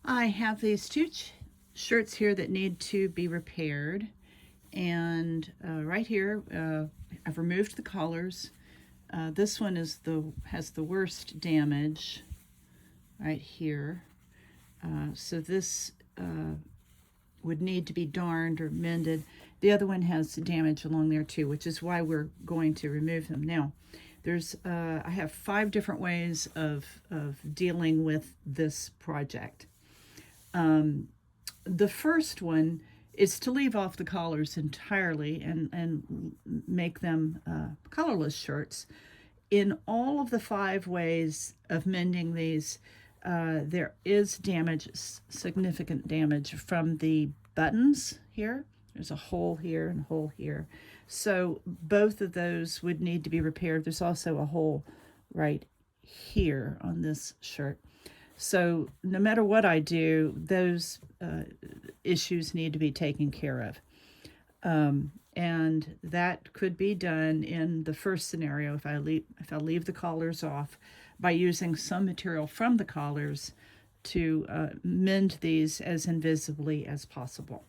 I have these two shirts here that need to be repaired, and right here I've removed the collars. This one has the worst damage right here, so this would need to be darned or mended. The other one has damage along there too, which is why we're going to remove them now. I have 5 different ways of dealing with this project. The first one is to leave off the collars entirely and make them collarless shirts. In all of the 5 ways of mending these, there is damage, significant damage from the buttons here. There's a hole here and a hole here. So both of those would need to be repaired. There's also a hole right here on this shirt. So no matter what I do, those issues need to be taken care of. And that could be done in the first scenario if I leave the collars off, by using some material from the collars to mend these as invisibly as possible.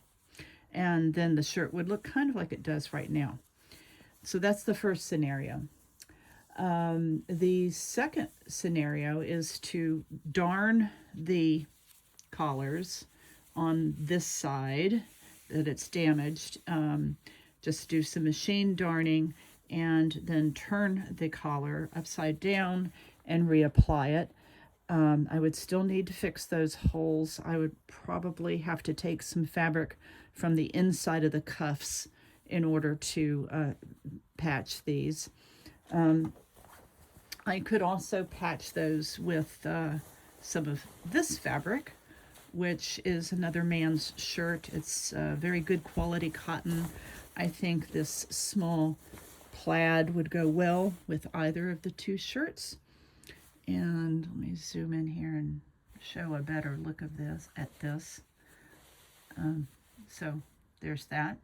And then the shirt would look kind of like it does right now. So that's the first scenario. The second scenario is to darn the collars on this side that it's damaged. Just do some machine darning and then turn the collar upside down and reapply it. I would still need to fix those holes. I would probably have to take some fabric from the inside of the cuffs in order to patch these. I could also patch those with some of this fabric, which is another man's shirt. It's very good quality cotton. I think this small plaid would go well with either of the 2 shirts. And let me zoom in here and show a better look of this at this. So there's that.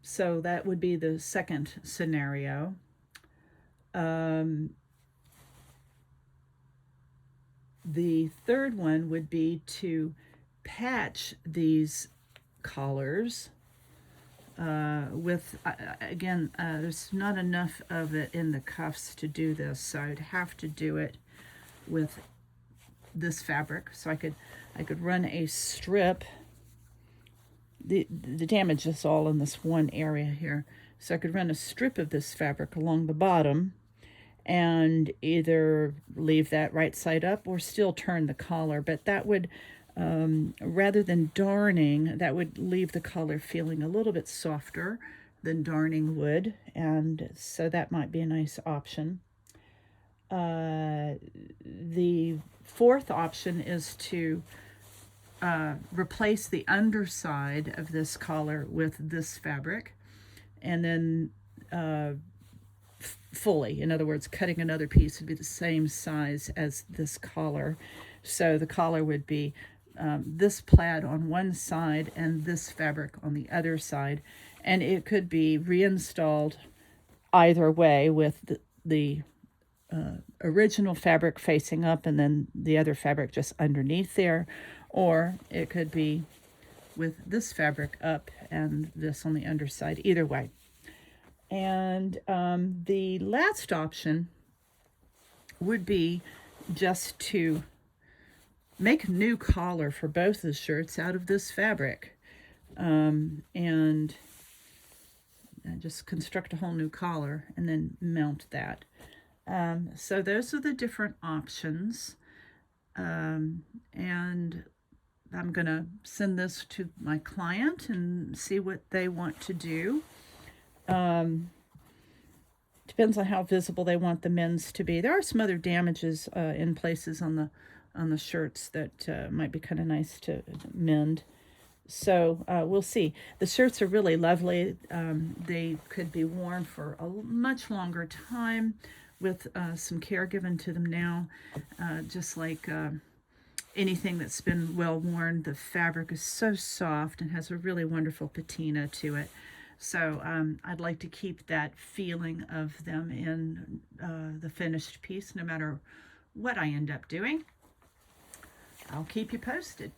So that would be the second scenario. The third one would be to patch these collars with, again, there's not enough of it in the cuffs to do this, so I'd have to do it with this fabric. So I could run a strip. The damage is all in this one area here. So I could run a strip of this fabric along the bottom and either leave that right side up or still turn the collar. But that would, rather than darning, that would leave the collar feeling a little bit softer than darning would. And so that might be a nice option. The fourth option is to replace the underside of this collar with this fabric, and then fully, in other words, cutting another piece would be the same size as this collar. So the collar would be this plaid on one side and this fabric on the other side, and it could be reinstalled either way with the original fabric facing up and then the other fabric just underneath there, or it could be with this fabric up and this on the underside. Either way. And the last option would be just to make a new collar for both the shirts out of this fabric, and just construct a whole new collar and then mount that. So those are the different options, and I'm going to send this to my client and see what they want to do. Depends on how visible they want the mends to be. There are some other damages in places on the shirts that might be kind of nice to mend. So we'll see. The shirts are really lovely. They could be worn for a much longer time with some care given to them now, just like anything that's been well worn. The fabric is so soft and has a really wonderful patina to it. So I'd like to keep that feeling of them in the finished piece no matter what I end up doing. I'll keep you posted.